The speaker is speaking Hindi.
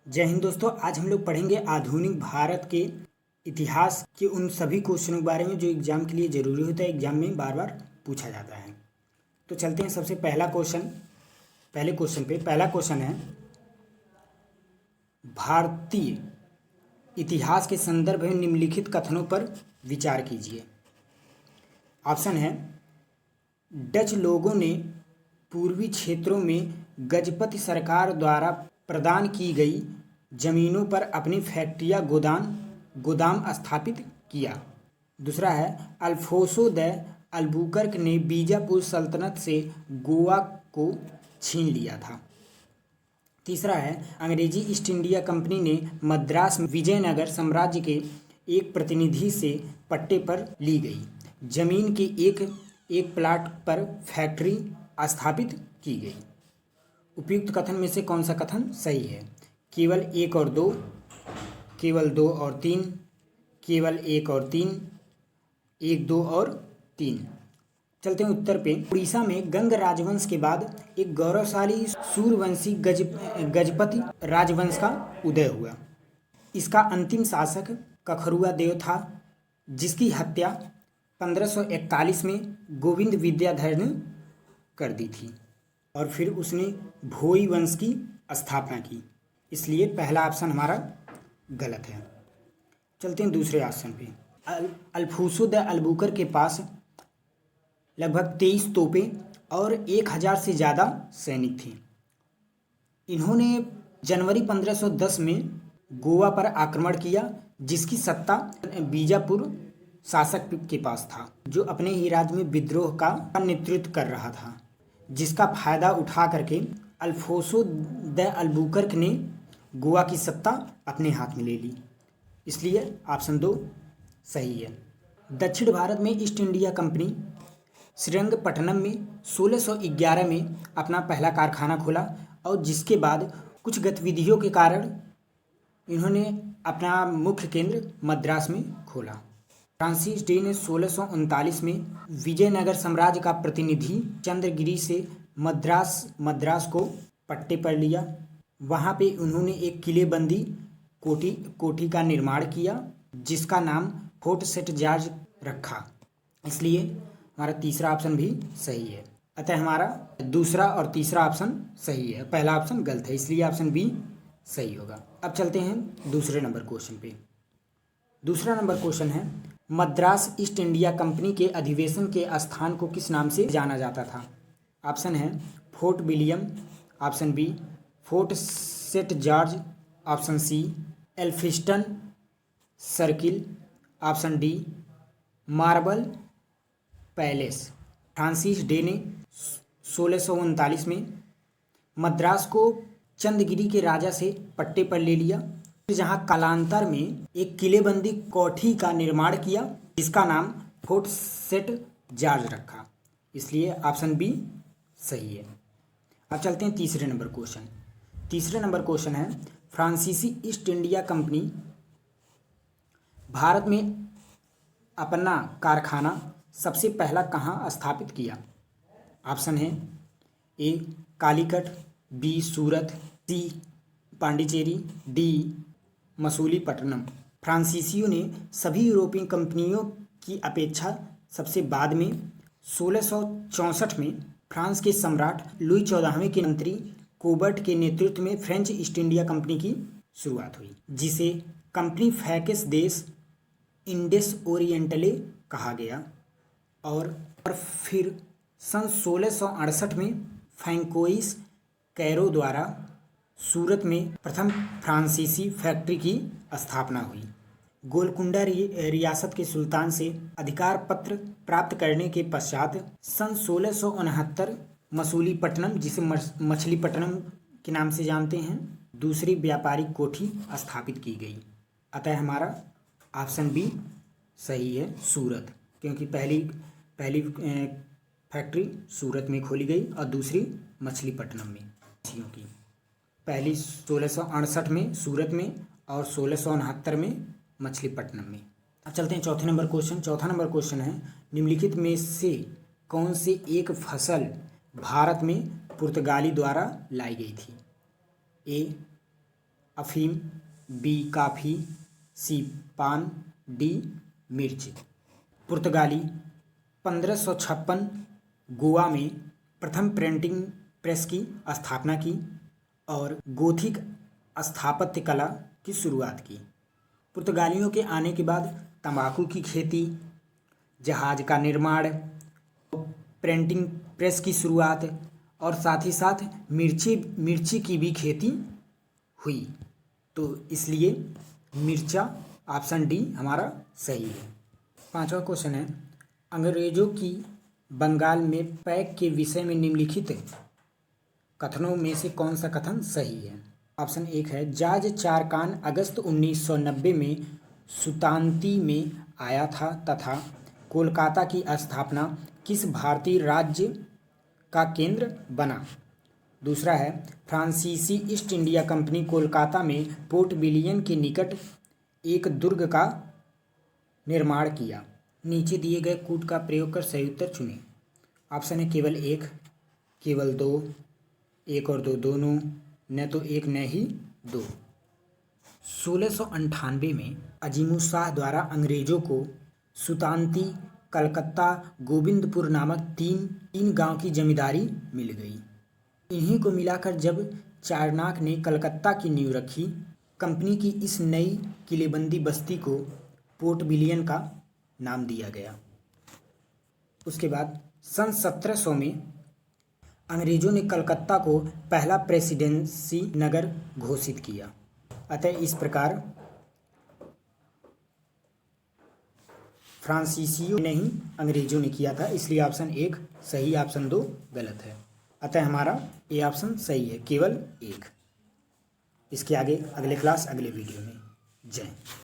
जय हिंद दोस्तों। आज हम लोग पढ़ेंगे आधुनिक भारत के इतिहास के उन सभी क्वेश्चनों के बारे में जो एग्जाम के लिए ज़रूरी होता है, एग्जाम में बार बार पूछा जाता है। तो चलते हैं सबसे पहले क्वेश्चन पे। पहला क्वेश्चन है, भारतीय इतिहास के संदर्भ में निम्नलिखित कथनों पर विचार कीजिए। ऑप्शन है, डच लोगों ने पूर्वी क्षेत्रों में गजपति सरकार द्वारा प्रदान की गई जमीनों पर अपनी फैक्ट्रियां गोदाम स्थापित किया। दूसरा है, अल्फोंसो द अल्बुकर्क ने बीजापुर सल्तनत से गोवा को छीन लिया था। तीसरा है, अंग्रेजी ईस्ट इंडिया कंपनी ने मद्रास में विजयनगर साम्राज्य के एक प्रतिनिधि से पट्टे पर ली गई जमीन के एक प्लाट पर फैक्ट्री स्थापित की गई। उपयुक्त कथन में से कौन सा कथन सही है? केवल एक और दो, केवल दो और तीन, केवल एक और तीन, एक दो और तीन। चलते हैं उत्तर पे। उड़ीसा में गंग राजवंश के बाद एक गौरवशाली सूर्यवंशी गजपति राजवंश का उदय हुआ। इसका अंतिम शासक कखरुआ देव था, जिसकी हत्या 1541 में गोविंद विद्याधर ने कर दी थी और फिर उसने भोई वंश की स्थापना की। इसलिए पहला ऑप्शन हमारा गलत है। चलते हैं दूसरे ऑप्शन पे। अल्फोंसो द अल्बुकर के पास लगभग 23 तोपें और 1000 से ज़्यादा सैनिक थे। इन्होंने जनवरी 1510 में गोवा पर आक्रमण किया, जिसकी सत्ता बीजापुर शासक के पास था, जो अपने ही राज्य में विद्रोह का नेतृत्व कर रहा था, जिसका फायदा उठा करके अल्फोंसो द अल्बुकर्क ने गोवा की सत्ता अपने हाथ में ले ली। इसलिए ऑप्शन 2 सही है। दक्षिण भारत में ईस्ट इंडिया कंपनी श्रीरंगपट्टनम में 1611 में अपना पहला कारखाना खोला और जिसके बाद कुछ गतिविधियों के कारण इन्होंने अपना मुख्य केंद्र मद्रास में खोला। फ्रांसिस डे ने 1639 में विजयनगर साम्राज्य का प्रतिनिधि चंद्रगिरी से मद्रास को पट्टे पर लिया। वहाँ पे उन्होंने एक किलेबंदी कोठी का निर्माण किया, जिसका नाम फोर्ट सेंट जॉर्ज रखा। इसलिए हमारा तीसरा ऑप्शन भी सही है। अतः हमारा दूसरा और तीसरा ऑप्शन सही है, पहला ऑप्शन गलत है, इसलिए ऑप्शन बी सही होगा। अब चलते हैं दूसरे नंबर क्वेश्चन पे। दूसरा नंबर क्वेश्चन है, मद्रास ईस्ट इंडिया कंपनी के अधिवेशन के स्थान को किस नाम से जाना जाता था? ऑप्शन है, Fort William, option B Fort Saint George, option C Elphinstone Circle, option D Marble Palace. Francis Day ने 1639 में मद्रास को चंद्रगिरी के राजा से पट्टे पर ले लिया, जहां कालांतर में एक किलेबंदी कोठी का निर्माण किया, जिसका नाम फोर्ट सेंट जॉर्ज रखा। इसलिए ऑप्शन बी सही है। अब चलते हैं तीसरे नंबर क्वेश्चन। तीसरे नंबर क्वेश्चन है, फ्रांसीसी ईस्ट इंडिया कंपनी भारत में अपना कारखाना सबसे पहला कहाँ स्थापित किया? ऑप्शन है, ए कालीकट, बी सूरत, सी पांडिचेरी, डी मसूलीपट्टनम। फ्रांसीसियों ने सभी यूरोपीय कंपनियों की अपेक्षा सबसे बाद में 1664 में फ्रांस के सम्राट लुई 14वें के मंत्री कोबर्ट के नेतृत्व में फ्रेंच ईस्ट इंडिया कंपनी की शुरुआत हुई, जिसे कंपनी फ्रैंकिश देश इंडिस ओरिएंटले कहा गया। और फिर सन 1668 में फ्रैंकोइस कैरो द्वारा सूरत में प्रथम फ्रांसीसी फैक्ट्री की स्थापना हुई। गोलकुंडा रियासत के सुल्तान से अधिकार पत्र प्राप्त करने के पश्चात सन 1669 मसूलीपट्टनम, जिसे मछलीपट्टनम के नाम से जानते हैं, दूसरी व्यापारिक कोठी स्थापित की गई। अतः हमारा ऑप्शन बी सही है, सूरत, क्योंकि पहली फैक्ट्री सूरत में खोली गई और दूसरी मछलीपट्टनम में की। पहली 1668 में सूरत में और 1669 में मछलीपट्टनम में। अब चलते हैं चौथे नंबर क्वेश्चन। चौथा नंबर क्वेश्चन है, निम्नलिखित में से कौन से एक फसल भारत में पुर्तगाली द्वारा लाई गई थी? ए अफीम, बी कॉफ़ी, सी पान, डी मिर्च। पुर्तगाली 1556 गोवा में प्रथम प्रिंटिंग प्रेस की स्थापना की और गोथिक स्थापत्य कला की शुरुआत की। पुर्तगालियों के आने के बाद तंबाकू की खेती, जहाज का निर्माण, प्रिंटिंग प्रेस की शुरुआत और साथ ही साथ मिर्ची की भी खेती हुई। तो इसलिए मिर्चा ऑप्शन डी हमारा सही है। 5वां क्वेश्चन है, अंग्रेजों की बंगाल में पैक के विषय में निम्नलिखित कथनों में से कौन सा कथन सही है? ऑप्शन 1 है, जॉर्ज चारकान अगस्त 1990 में सुतांती में आया था तथा कोलकाता की स्थापना किस भारतीय राज्य का केंद्र बना। दूसरा है, फ्रांसीसी ईस्ट इंडिया कंपनी कोलकाता में पोर्ट विलियम के निकट एक दुर्ग का निर्माण किया। नीचे दिए गए कूट का प्रयोग कर सही उत्तर चुनें। ऑप्शन है केवल 1, केवल 2, 1 और 2 दोनों, न तो 1 न ही 2। 1698 में अजीमुशाह द्वारा अंग्रेजों को सुतांती, कलकत्ता, गोविंदपुर नामक तीन गांव की जमींदारी मिल गई। इन्हीं को मिलाकर जब चाणक्य ने कलकत्ता की नींव रखी, कंपनी की इस नई किलेबंदी बस्ती को पोर्ट विलियम का नाम दिया गया। उसके बाद सन 1700 में अंग्रेजों ने कलकत्ता को पहला प्रेसिडेंसी नगर घोषित किया। अतः इस प्रकार फ्रांसीसियों ने ही अंग्रेजों ने किया था, इसलिए ऑप्शन 1 सही, ऑप्शन 2 गलत है। अतः हमारा ए ऑप्शन सही है, केवल 1। इसके आगे अगले क्लास अगले वीडियो में। जय।